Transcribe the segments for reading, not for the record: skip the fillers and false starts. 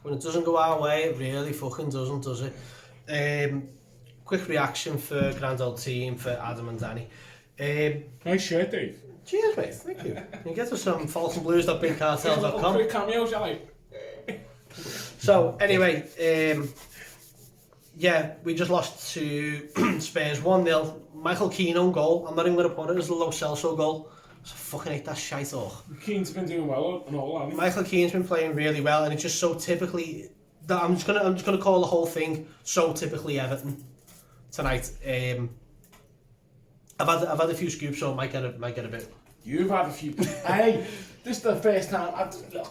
When it doesn't go our way, it really fucking doesn't, does it? Quick reaction for Grand Old Team, for Adam and Danny. Nice shirt, Dave. Cheers, mate. Thank you. You can get us some falseandblues.bigcartel.com. Quick cameos, I like. So, anyway, we just lost to Spurs 1-0. Michael Keane on goal. I'm not even going to put it as a Lo Celso goal. I fucking hate that shite off. Keane's been doing well and all, hasn't he? Michael Keane's been playing really well, and it's just so typically that I'm just gonna call the whole thing so typically Everton tonight. I've had a few scoops, so I might get a bit. You've had a few. Hey, this is the first time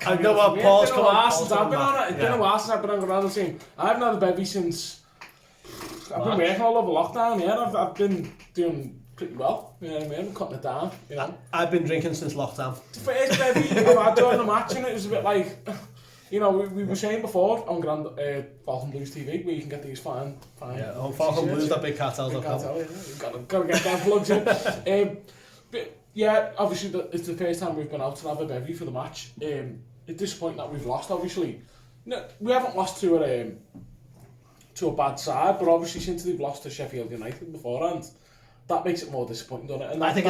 I know what Paul's coming on. It's been a while since I've been on Grand Team. I haven't had a bevy since. I've been working all over lockdown. Yeah, I've been doing pretty well. You know what I mean? I'm cutting it down. You know. I've been drinking since lockdown. The first bevy I've had during the match, and it was a bit like, you know, we were saying before on Falcon Blues TV, where you can get these fine. Yeah, on falconblues.bigcartel.com. Gotta get them plugs in. But yeah, obviously it's the first time we've been out to have a bevy for the match. It's disappointing that we've lost. Obviously, no, we haven't lost to a bad side, but obviously since they've lost to Sheffield United beforehand, that makes it more disappointing, doesn't it? And I think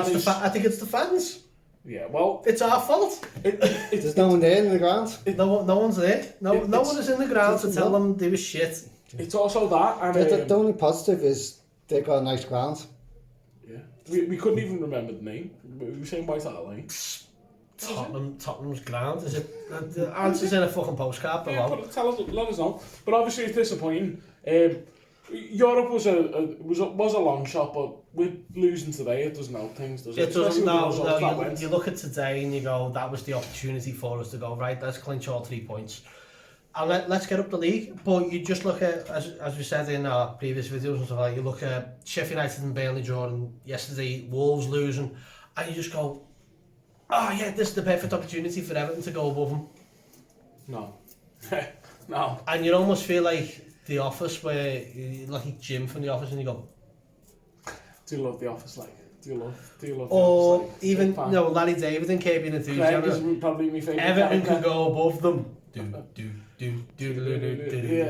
it's the fans. Yeah, well, it's our fault. There's no one there in the ground. No one's there. No one is in the ground to tell them they were shit. It's also that, and the only positive is they got a nice ground. Yeah, we couldn't even remember the name. We were saying White Hart Lane. Tottenham's ground. Is it? The answer's in a fucking postcard below. Yeah, but let us know. But obviously it's disappointing. Europe was a long shot, but with losing today, it doesn't help things, does it? It doesn't. No. You look at today and you go, that was the opportunity for us to go right. Let's clinch all 3 points, and let's get up the league. But you just look at, as we said in our previous videos and stuff like that, you look at Sheffield United and Burnley drawing yesterday, Wolves losing, and you just go, oh yeah, this is the perfect opportunity for Everton to go above them. No. No. And you almost feel like The Office, where you're like Jim from The Office and you go, do you love The Office, like? Do you love The Office, or even, Larry David and Kirby and Enthusiasm. Is probably my favourite Everton could go above them. Yeah.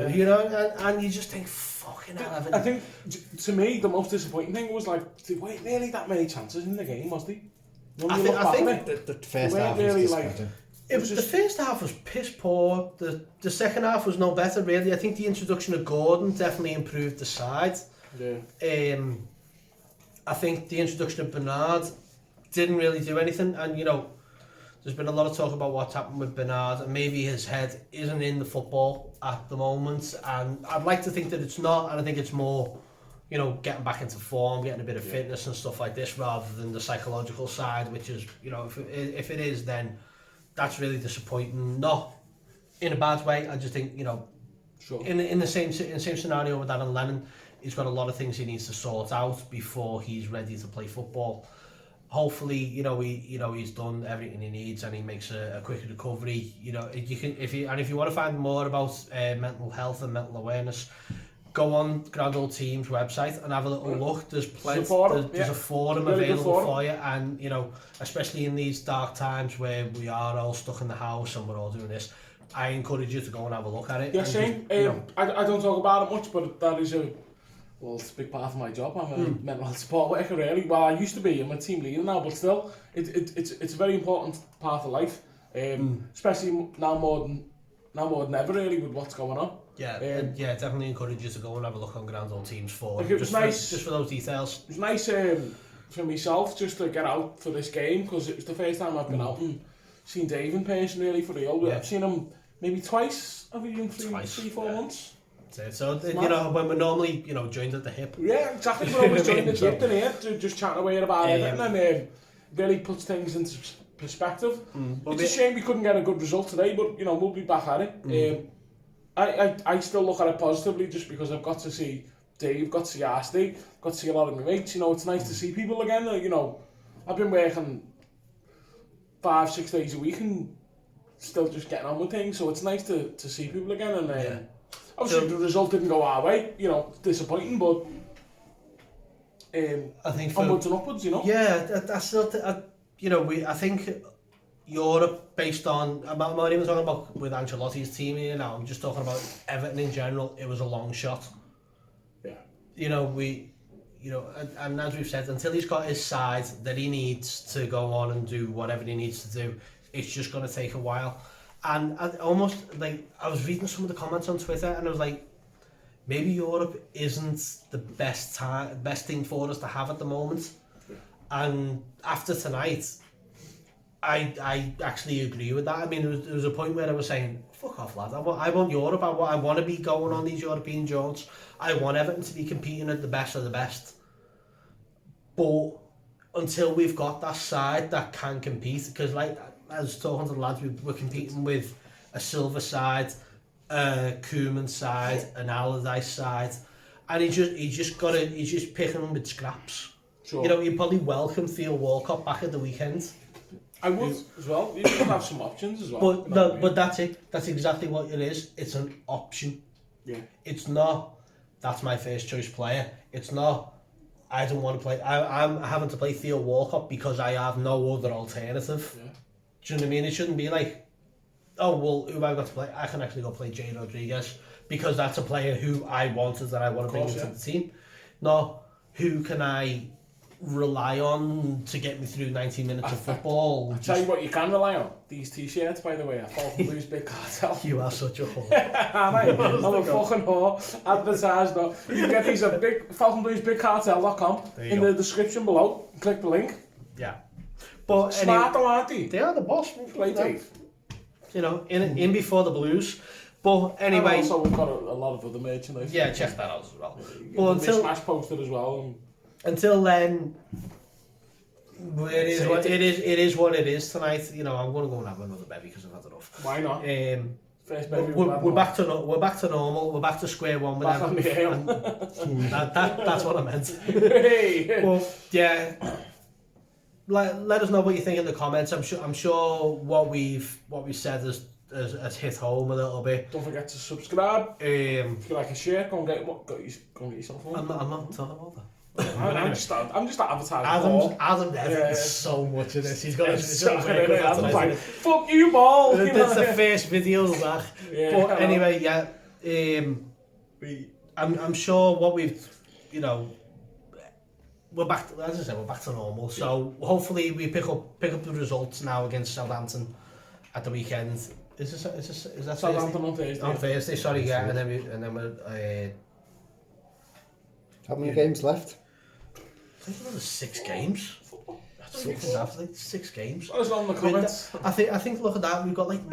You know, and you just think, fucking hell, Everton. I think, to me, the most disappointing thing was like, there weren't really that many chances in the game, was there? I think the first half was disappointing. The first half was piss poor. The second half was no better, really. I think the introduction of Gordon definitely improved the side. Yeah. I think the introduction of Bernard didn't really do anything, and there's been a lot of talk about what's happened with Bernard, and maybe his head isn't in the football at the moment, and I'd like to think that it's not, and I think it's more, getting back into form, getting a bit of fitness and stuff like this, rather than the psychological side, which is, if it is, then that's really disappointing. Not in a bad way. I just think, sure. in the same scenario with Aaron Lennon, he's got a lot of things he needs to sort out before he's ready to play football. Hopefully, he's done everything he needs and he makes a quick recovery. You can, if you want to find more about mental health and mental awareness, go on Grand Old Team's website and have a little look. There's plenty. There's a forum available for you, and especially in these dark times where we are all stuck in the house and we're all doing this, I encourage you to go and have a look at it. Yeah, same. I don't talk about it much, but that is it's a big part of my job. I'm a mental health support worker, really. Well, I used to be. I'm a team leader now, but still, it's a very important part of life. Especially now more than ever, really, with what's going on. Yeah, definitely encourage you to go and have a look on Grand Old Team's forum. It was nice, just for those details. It was nice for myself just to get out for this game, because it was the first time I've been out and seen Dave in person, really, for real. Yeah. I've seen him maybe twice over in 3-4 months. So, when we're normally, joined at the hip. Yeah, exactly. We're always joined at the hip in here, just chatting away about everything, and really puts things into perspective. It's a shame we couldn't get a good result today, but, we'll be back at it. I still look at it positively, just because I've got to see Dave, got to see Ashley, got to see a lot of my mates. It's nice to see people again. I've been working 5-6 days a week and still just getting on with things, so it's nice to see people again. And obviously the result didn't go our way, disappointing, but I think onwards and upwards, Yeah, I still, I think Europe based on, I'm not even talking about with Ancelotti's team here now, I'm just talking about Everton in general. It was a long shot. Yeah. You know, and as we've said, until he's got his side that he needs to go on and do whatever he needs to do, it's just going to take a while. And I almost, like, I was reading some of the comments on Twitter and I was like, maybe Europe isn't the best thing for us to have at the moment. And after tonight, I actually agree with that. I mean, there was a point where I was saying, fuck off, lad. I want Europe. I want to be going on these European jaunts. I want Everton to be competing at the best of the best. But until we've got that side that can compete, because like I was talking to the lads, we're competing with a Silva side, a Koeman side, an Allardyce side, and he's just picking them with scraps. Sure. You know, he'd probably welcome Theo Walcott back at the weekend. I would as well. You should have some options as well. But that's it. That's exactly what it is. It's an option. Yeah. It's not, that's my first choice player. It's not, I don't want to play. I'm having to play Theo Walcott because I have no other alternative. Yeah. Do you know what I mean? It shouldn't be like, oh, well, who have I got to play? I can actually go play Jay Rodriguez because that's a player who I wanted that I want to bring into the team. No, who can I rely on to get me through 90 minutes of football? I'll tell you what you can rely on. These t-shirts, by the way, I Falcon Blues Big Cartel. You are such a whore. I'm a fucking whore. Advertised though. You can get these at falconbluesbigcartel.com in the description below. Click the link. Yeah. But smart though, aren't they? They are the boss. Play you know, in before the Blues. But anyway. And also we've got a lot of other merchandise. Yeah, check that out as well. But until Smash posted as well. Until then, it is what it is tonight. You know, I'm going to go and have another bevy because I've had enough. Why not? First bevy we're back to normal. We're back to square one with Everton. That's what I meant. Hey. But yeah, let us know what you think in the comments. I'm sure what we've said has hit home a little bit. Don't forget to subscribe. If you like a shirt, go and get yourself one. I'm not talking about that. I'm just advertising. Adam edits so much of this. He's got I'm like, fuck you, ball. That's the first video back. Yeah, but anyway, yeah. I'm sure what we've, you know, we're back. As I said, we're back to normal. So hopefully we pick up the results now against Southampton at the weekend. Is that Southampton on Thursday? On Thursday, sorry, yeah. And then we're. How many games left? I think another 6 games. I don't think it's like 6 games. Let us know in the comments. I think look at that. We've got like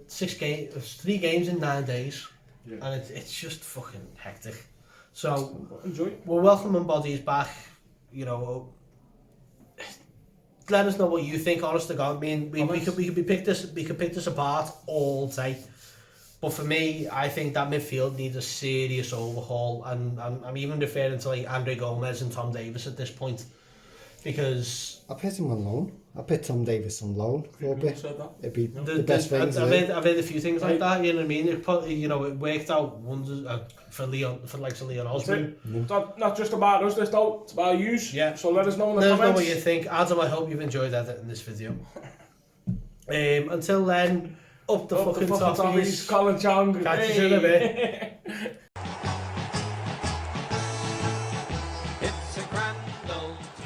3 games in 9 days, and it's just fucking hectic. So enjoy. We're welcoming bodies back. You know, let us know what you think. Honest to God, I mean, we could pick this apart all day. But for me, I think that midfield needs a serious overhaul, and I'm even referring to like Andre Gomez and Tom Davis at this point, because I put him on loan. I put Tom Davis on loan for a bit. It'd be the best thing. I've heard a few things like that. You know what I mean? It worked out wonders for Leon Osborne. Not just about us, it's about yous. Yeah. So let us know in the comments. Let us know comments. what you think, Adam. I hope you've enjoyed editing this video. Until then. Up the fucking toffies. Colin Chong. Catch you in a bit.